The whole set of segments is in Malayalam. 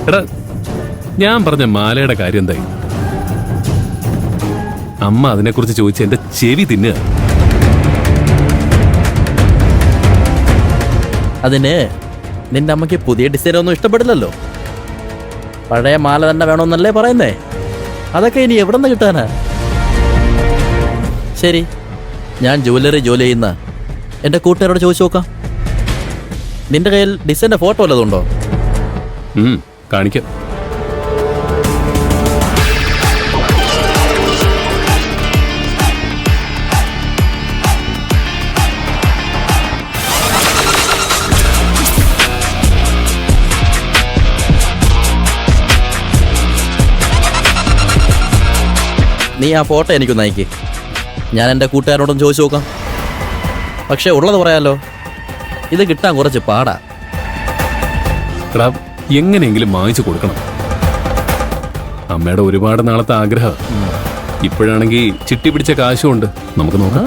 എടാ, ഞാൻ പറഞ്ഞ മാലയുടെ കാര്യം എന്തായി? അമ്മ അതിനെക്കുറിച്ച് ചോദിച്ച് എന്റെ ചെവി തിന്നുക. അതിന് നിന്റെ അമ്മയ്ക്ക് പുതിയ ഡിസൈൻ ഒന്നും ഇഷ്ടപ്പെടില്ലല്ലോ. പഴയ മാല തന്നെ വേണമെന്നല്ലേ പറയുന്നേ. അതൊക്കെ ഇനി എവിടെ നിന്ന് കിട്ടാനാ? ശരി, ഞാൻ ജുവല്ലറി ജോലി ചെയ്യുന്ന എൻ്റെ കൂട്ടുകാരോട് ചോദിച്ചു നോക്കാം. നിന്റെ കയ്യിൽ ഡിസൈൻ്റെ ഫോട്ടോ വല്ലതുണ്ടോ? കാണിക്കാം. നീ ആ ഫോട്ടോ എനിക്കൊന്ന് അയക്ക്. ഞാൻ എൻ്റെ കൂട്ടുകാരോടൊന്ന് ചോദിച്ചു നോക്കാം. പക്ഷേ ഉള്ളത് പറയാലോ, ഇത് കിട്ടാൻ കുറച്ച് പാടാ. എടാ, എങ്ങനെയെങ്കിലും വാങ്ങിച്ചു കൊടുക്കണം. അമ്മയുടെ ഒരുപാട് നാളത്തെ ആഗ്രഹം. ഇപ്പോഴാണെങ്കിൽ ചിട്ടി പിടിച്ച കാശുണ്ട്. നമുക്ക് നോക്കാം.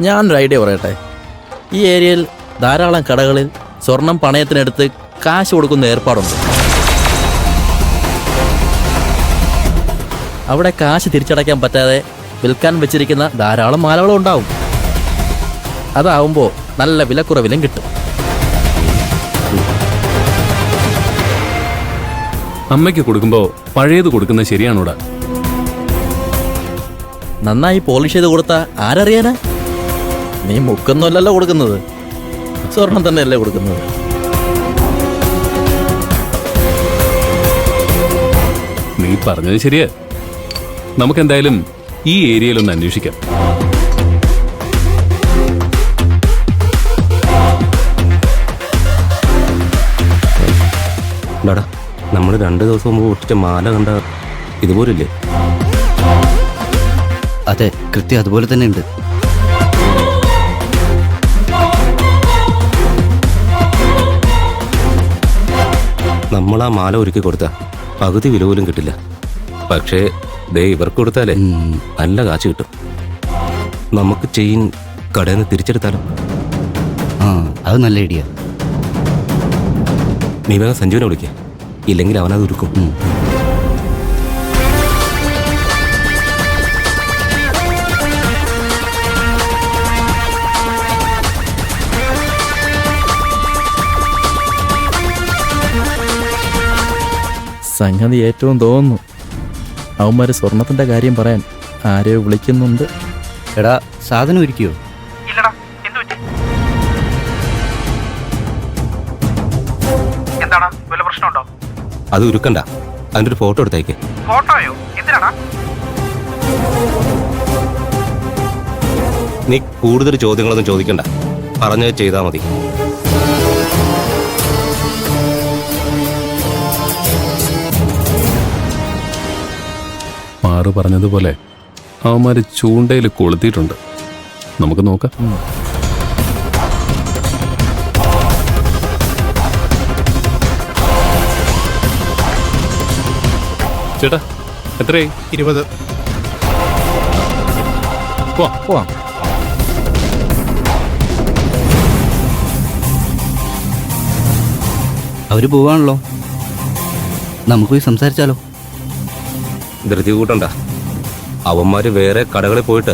ഞാനൊരു ഐഡിയ പറയട്ടെ. ഈ ഏരിയയിൽ ധാരാളം കടകളിൽ സ്വർണം പണയത്തിനെടുത്ത് കാശ് കൊടുക്കുന്ന ഏർപ്പാടുണ്ട്. അവിടെ കാശ് തിരിച്ചടയ്ക്കാൻ പറ്റാതെ വിൽക്കാൻ വെച്ചിരിക്കുന്ന ധാരാളം മാലകളും ഉണ്ടാവും. അതാവുമ്പോൾ നല്ല വിലക്കുറവിലും കിട്ടും. അമ്മയ്ക്ക് കൊടുക്കുമ്പോൾ പഴയത് കൊടുക്കുന്നത് ശരിയാണോടാ? നന്നായി പോളിഷ് ചെയ്ത് കൊടുത്താ ആരറിയാനാ? നീ മുക്കൊന്നുമല്ലല്ലോ കൊടുക്കുന്നത്, സ്വർണം തന്നെയല്ലേ കൊടുക്കുന്നത്. നീ പറഞ്ഞത് ശരിയാ. നമുക്കെന്തായാലും ഈ ഏരിയയിലൊന്ന് അന്വേഷിക്കാം. ഡാടാ, നമ്മൾ 2 ദിവസം മുമ്പ് പൊട്ടിച്ച മാല കണ്ട ഇതുപോലില്ലേ? അതെ, കൃത്യം അതുപോലെ തന്നെ ഉണ്ട്. നമ്മൾ ആ മാല ഒരുക്കി കൊടുത്ത പകുതി വില പോലും കിട്ടില്ല. പക്ഷേ ദേ ഇവർക്ക് കൊടുത്താലേ നല്ല കാശ് കിട്ടും. നമുക്ക് ചെയിൻ കടയിൽ നിന്ന് തിരിച്ചെടുത്താലോ? ആ, അത് നല്ല ഐഡിയ. നീ വേഗം സഞ്ജുവിനെ വിളിക്കുക, ഇല്ലെങ്കിൽ അവനത് ഉരുക്കും. സംഗതി ഏറ്റവും തോന്നുന്നു. അവന്മാര് സ്വർണത്തിന്റെ കാര്യം പറയാൻ ആരെയോ വിളിക്കുന്നുണ്ട്. എടാ, സാധനം ഒരുക്കിയോ? ഇല്ലടാ, എന്തു പറ്റി? എന്താടാ, വല്ല പ്രശ്നമുണ്ടോ? അത് ഉരുക്കണ്ട, അതിൻ്റെ ഒരു ഫോട്ടോ എടുത്തേക്ക്. ഫോട്ടോയോ? എന്തിനാടാ? നീ കൂടുതൽ ചോദ്യങ്ങളൊന്നും ചോദിക്കണ്ട, പറഞ്ഞത് ചെയ്താൽ മതി. മാറ് പറഞ്ഞതുപോലെ അവന്മാര് ചൂണ്ടയിൽ കൊളുത്തിയിട്ടുണ്ട്. നമുക്ക് നോക്കാം. ചേട്ടാ, എത്രയായി? 20. പോവാം. അവര് പോവാണല്ലോ, നമുക്ക് പോയി സംസാരിച്ചാലോ? ധൃതി കൂട്ടണ്ട. അവന്മാര് വേറെ കടകളിൽ പോയിട്ട്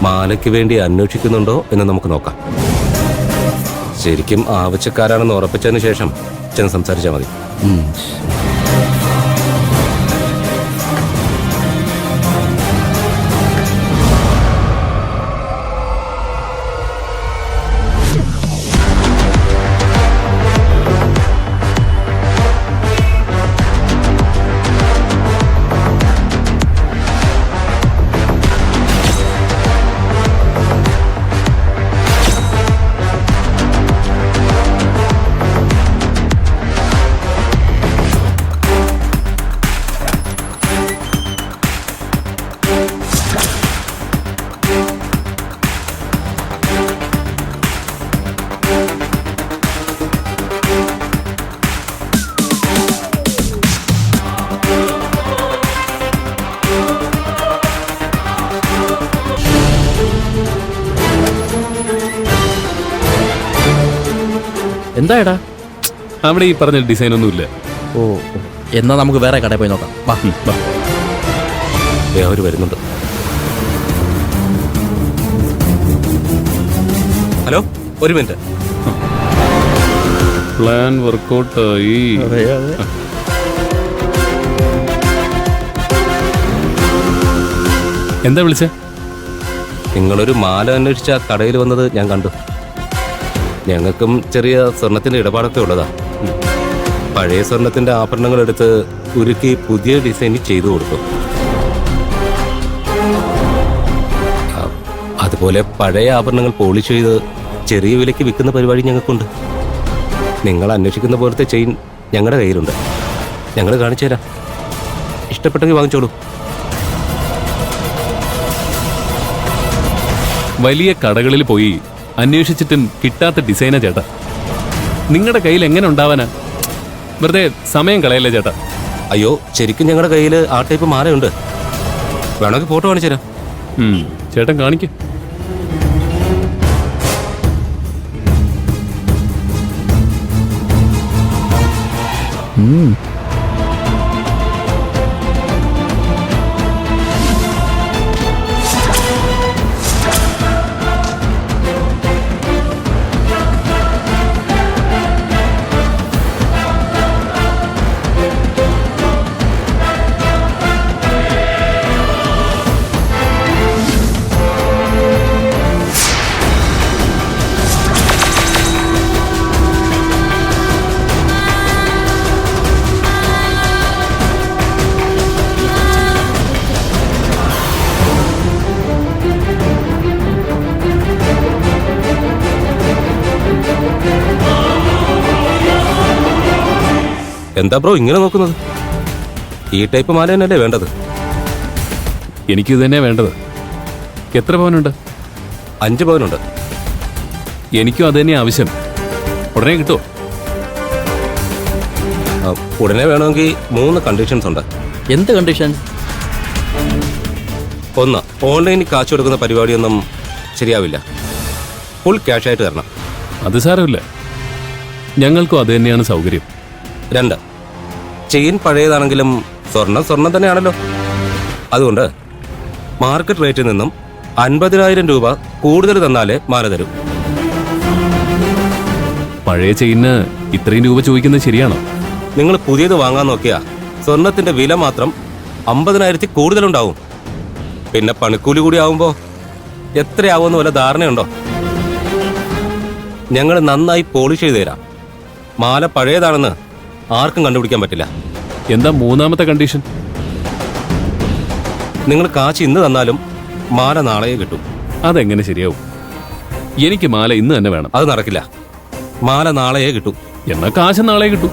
മാലയ്ക്ക് വേണ്ടി അന്വേഷിക്കുന്നുണ്ടോ എന്ന് നമുക്ക് നോക്കാം. ശരിക്കും ആവശ്യക്കാരാണെന്ന് ഉറപ്പിച്ചതിന് ശേഷം ചെന്ന് സംസാരിച്ചാൽ മതി. എന്തായടാ? അവിടെ ഈ പറഞ്ഞ ഡിസൈൻ ഒന്നുമില്ല. ഓ എന്നാ നമുക്ക് വേറെ കടയിൽ പോയി നോക്കാം. വാ. വാ. അവർ വരുന്നുണ്ട്. ഹലോ, ഒരു മിനിറ്റ്. പ്ലാൻ വർക്കൗട്ടായി. എന്താ വിളിച്ചേ? നിങ്ങളൊരു മാല അന്വേഷിച്ച കടയിൽ വന്നത് ഞാൻ കണ്ടു. ഞങ്ങൾക്കും ചെറിയ സ്വർണത്തിന്റെ ഇടപാടൊക്കെ ഉള്ളതാ. പഴയ സ്വർണത്തിന്റെ ആഭരണങ്ങൾ എടുത്ത് ഉരുക്കി പുതിയ ഡിസൈനിൽ ചെയ്തു കൊടുത്തു. അതുപോലെ പഴയ ആഭരണങ്ങൾ പോളിഷ് ചെയ്ത് ചെറിയ വിലയ്ക്ക് വിൽക്കുന്ന പരിപാടി ഞങ്ങൾക്കുണ്ട്. നിങ്ങൾ അന്വേഷിക്കുന്ന പോലത്തെ ചെയിൻ ഞങ്ങളുടെ കയ്യിലുണ്ട്. ഞങ്ങൾ കാണിച്ചു തരാം. ഇഷ്ടപ്പെട്ടെങ്കിൽ വാങ്ങിച്ചോളൂ. വലിയ കടകളിൽ പോയി അന്വേഷിച്ചിട്ടും കിട്ടാത്ത ഡിസൈനാ ചേട്ടാ. നിങ്ങളുടെ കയ്യിൽ എങ്ങനെ ഉണ്ടാവാനാ? വെറുതെ സമയം കളയല്ലേ ചേട്ടാ. അയ്യോ, ശരിക്കും ഞങ്ങളുടെ കയ്യിൽ ആ ടൈപ്പ് മാലയുണ്ട്. വേണമെങ്കിൽ ഫോട്ടോ കാണിച്ചു തരാം. ചേട്ടൻ കാണിക്ക്. എന്താ ബ്രോ ഇങ്ങനെ നോക്കുന്നത്? ഈ ടൈപ്പ് മാല തന്നെയല്ലേ വേണ്ടത്? എനിക്കിത് തന്നെയാ വേണ്ടത്. എത്ര പവനുണ്ട്? 5 പവനുണ്ട്. എനിക്കും അത് തന്നെയാ ആവശ്യം. ഉടനെ കിട്ടുമോ? ഉടനെ വേണമെങ്കിൽ 3 കണ്ടീഷൻസ് ഉണ്ട്. എന്ത് കണ്ടീഷൻ? 1, ഓൺലൈനിൽ കാശ് കൊടുക്കുന്ന പരിപാടിയൊന്നും ശരിയാവില്ല. ഫുൾ ക്യാഷ് ആയിട്ട് തരണം. അത് സാരമില്ല, ഞങ്ങൾക്കും അത് തന്നെയാണ് സൗകര്യം. 2, ചെയിൻ പഴയതാണെങ്കിലും സ്വർണം തന്നെയാണല്ലോ. അതുകൊണ്ട് മാർക്കറ്റ് റേറ്റിൽ നിന്നും 50,000 രൂപ കൂടുതൽ തന്നാലേ മാല തരൂ. പഴയ ചെയിന് ഇത്രയും രൂപ ചോദിക്കുന്നത് ശരിയാണോ? നിങ്ങൾ പുതിയത് വാങ്ങാൻ നോക്കിയാ സ്വർണത്തിന്റെ വില മാത്രം 50,000 കൂടുതലുണ്ടാവും. പിന്നെ പണിക്കൂലി കൂടി ആവുമ്പോ എത്രയാവുമെന്ന് വല്ല ധാരണയുണ്ടോ? ഞങ്ങൾ നന്നായി പോളിഷ് ചെയ്ത് തരാം. മാല പഴയതാണെന്ന് ആർക്കും കണ്ടുപിടിക്കാൻ പറ്റില്ല. എന്താ 3ാമത്തെ കണ്ടീഷൻ? നിങ്ങൾ കാശ് ഇന്ന് തന്നാലും മാല നാളെ കിട്ടും. അതെങ്ങനെ ശരിയാവും? എനിക്ക് മാല ഇന്ന് തന്നെ വേണം. അത് നടക്കില്ല. മാല നാളെയേ കിട്ടും. എന്നാ കാശ് നാളെ കിട്ടും.